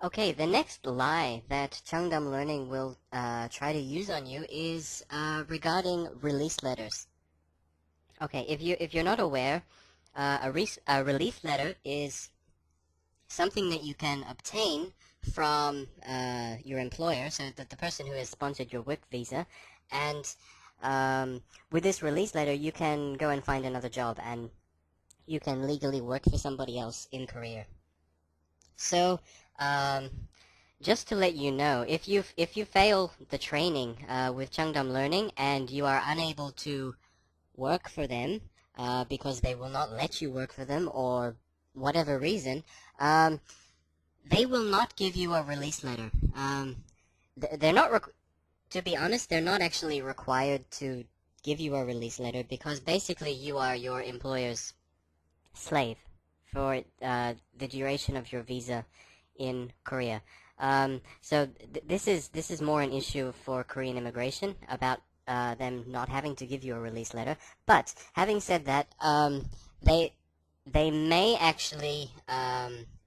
Okay, the next lie that Chung Dahm Learning will try to use on you is regarding release letters. Okay, if you're not aware, a release letter is something that you can obtain from your employer, so that the person who has sponsored your work visa, and with this release letter, you can go and find another job, and you can legally work for somebody else in Korea. So, um, just to let you know, if you fail the training with Changdam Learning and you are unable to work for them because they will not let you work for them or whatever reason, um, they will not give you a release letter. They're not, to be honest, they're not actually required to give you a release letter because basically you are your employer's slave for the duration of your visa in Korea. So this is more an issue for Korean immigration about them not having to give you a release letter. But having said that, they they may actually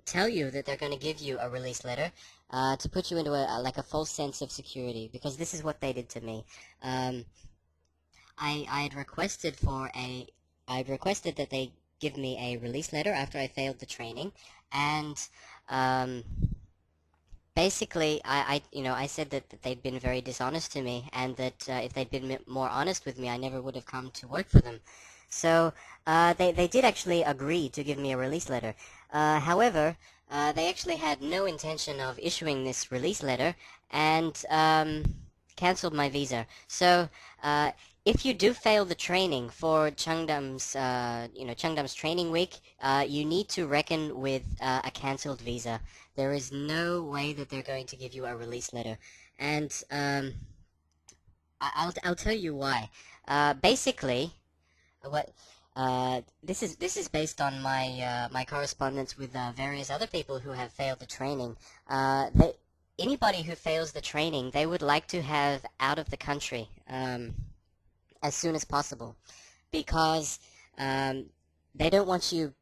tell you that they're going to give you a release letter to put you into like a false sense of security, because this is what they did to me. Um, I had requested I requested that they give me a release letter after I failed the training, and um, basically, I said that they'd been very dishonest to me, and that if they'd been more honest with me, I never would have come to work for them. So they did actually agree to give me a release letter. However, they actually had no intention of issuing this release letter, and canceled my visa. So if you do fail the training for Changdam's training week, you need to reckon with a canceled visa. There is no way that they're going to give you a release letter, and I'll tell you why. Basically, what this is based on my correspondence with various other people who have failed the training. Anybody who fails the training, they would like to have out of the country as soon as possible, because um, they don't want you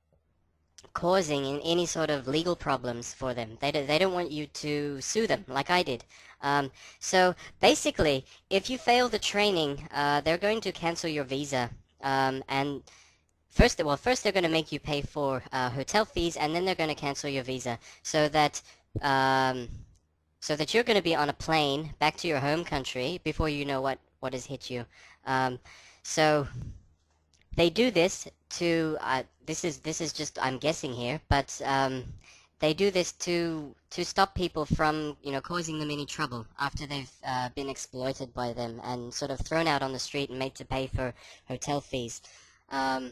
causing any sort of legal problems for them. They don't want you to sue them like I did. So basically, if you fail the training, they're going to cancel your visa. And first they're going to make you pay for hotel fees, and then they're going to cancel your visa, um, so that you're going to be on a plane back to your home country before you know what has hit you. Um, so they do this to this is just, I'm guessing here, but they do this to stop people from causing them any trouble after they've been exploited by them and sort of thrown out on the street and made to pay for hotel fees. Um,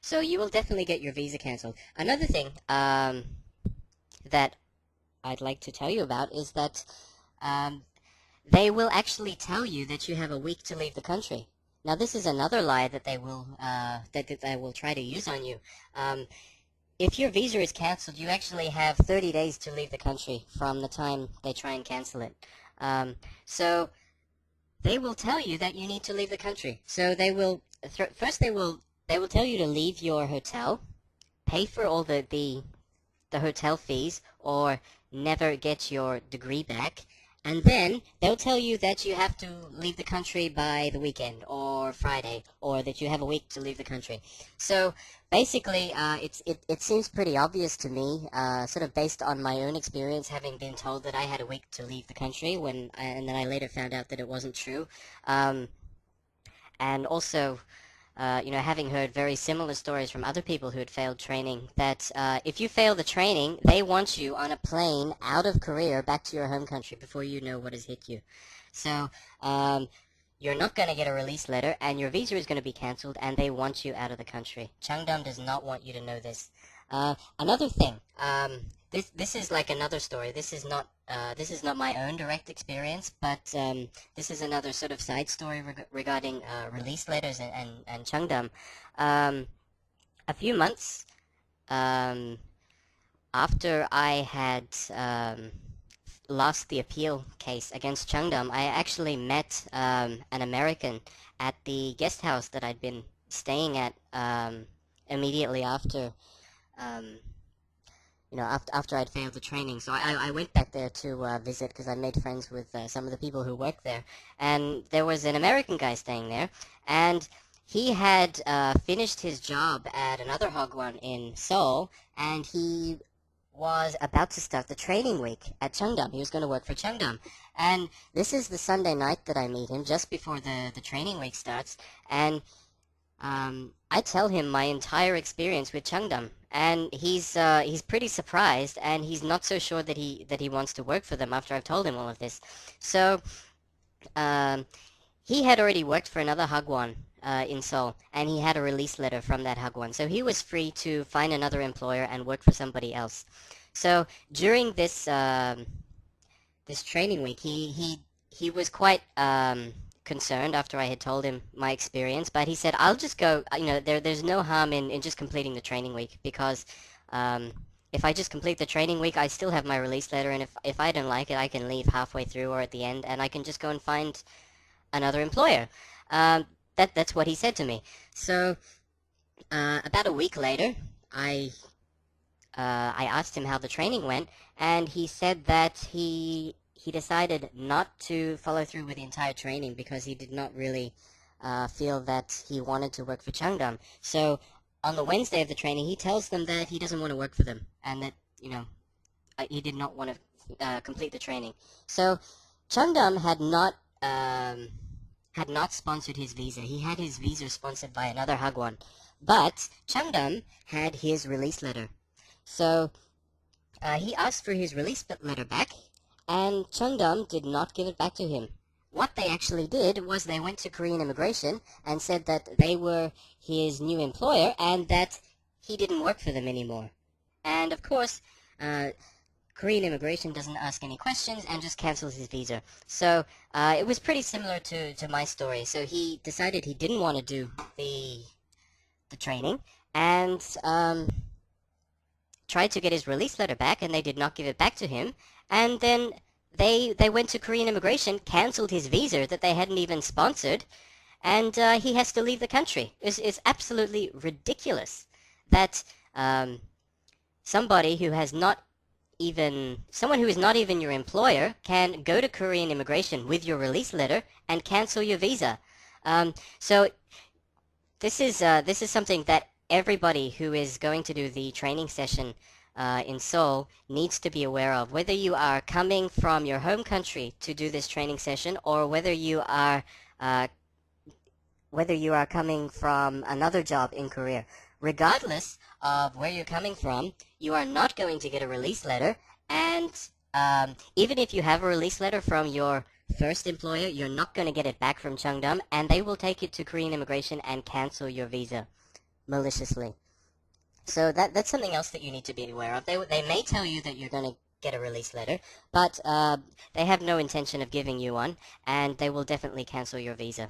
so you will definitely get your visa cancelled. Another thing that I'd like to tell you about is that um, they will actually tell you that you have a week to leave the country. Now, this is another lie that that they will try to use on you. Um, if your visa is canceled, you actually have 30 days to leave the country from the time they try and cancel it. So they will tell you that you need to leave the country. So first they will tell you to leave your hotel, pay for all the hotel fees, or never get your degree back. And then they'll tell you that you have to leave the country by the weekend or Friday, or that you have a week to leave the country. So basically, it seems pretty obvious to me, sort of based on my own experience, having been told that I had a week to leave the country and then I later found out that it wasn't true. Um, and also, having heard very similar stories from other people who had failed training, that if you fail the training, they want you on a plane out of Korea back to your home country before you know what has hit you. So um, you're not going to get a release letter, and your visa is going to be cancelled, and they want you out of the country. Changdam does not want you to know this. Another thing, this is like another story. This is not my own direct experience, but this is another sort of side story regarding release letters and Changdam. Um, a few months um, after I had lost the appeal case against Changdam, I actually met an American at the guest house that I'd been staying at immediately after um, after I'd failed the training. So I went back there to visit because I made friends with some of the people who worked there. And there was an American guy staying there, and he had finished his job at another hagwon in Seoul, and he was about to start the training week at Chung Dahm. He was going to work for Chung Dahm. And this is the Sunday night that I meet him, just before the training week starts. And I tell him my entire experience with Chung Dahm, and he's pretty surprised, and he's not so sure that he wants to work for them after I've told him all of this. So um, he had already worked for another hagwon in Seoul, and he had a release letter from that hagwon, so he was free to find another employer and work for somebody else. So during this training week, he was quite concerned after I had told him my experience, but he said, "I'll just go. There's no harm in just completing the training week because if I just complete the training week, I still have my release letter, and if I don't like it, I can leave halfway through or at the end, and I can just go and find another employer." That's what he said to me. So about a week later, I asked him how the training went, and he said that he decided not to follow through with the entire training because he did not really feel that he wanted to work for Chung Dahm. So on the Wednesday of the training, he tells them that he doesn't want to work for them, and that he did not want to complete the training. So Chung Dahm had not sponsored his visa. He had his visa sponsored by another hagwon, but Chung Dahm had his release letter. So he asked for his release letter back, and Chung Dahm did not give it back to him. What they actually did was they went to Korean immigration and said that they were his new employer and that he didn't work for them anymore. And of course, Korean immigration doesn't ask any questions and just cancels his visa. So it was pretty similar to my story. So he decided he didn't want to do the training, and tried to get his release letter back, and they did not give it back to him. And then they went to Korean immigration, canceled his visa that they hadn't even sponsored, and he has to leave the country. It's absolutely ridiculous that somebody who has not someone who is not even your employer can go to Korean immigration with your release letter and cancel your visa. So this is something that everybody who is going to do the training session in Seoul needs to be aware of. Whether you are coming from your home country to do this training session, or whether you are coming from another job in Korea, regardless of where you're coming from, you are not going to get a release letter. And even if you have a release letter from your first employer, you're not going to get it back from Chung Dahm, and they will take it to Korean immigration and cancel your visa maliciously. So that's something else that you need to be aware of. They may tell you that you're going to get a release letter, but they have no intention of giving you one, and they will definitely cancel your visa.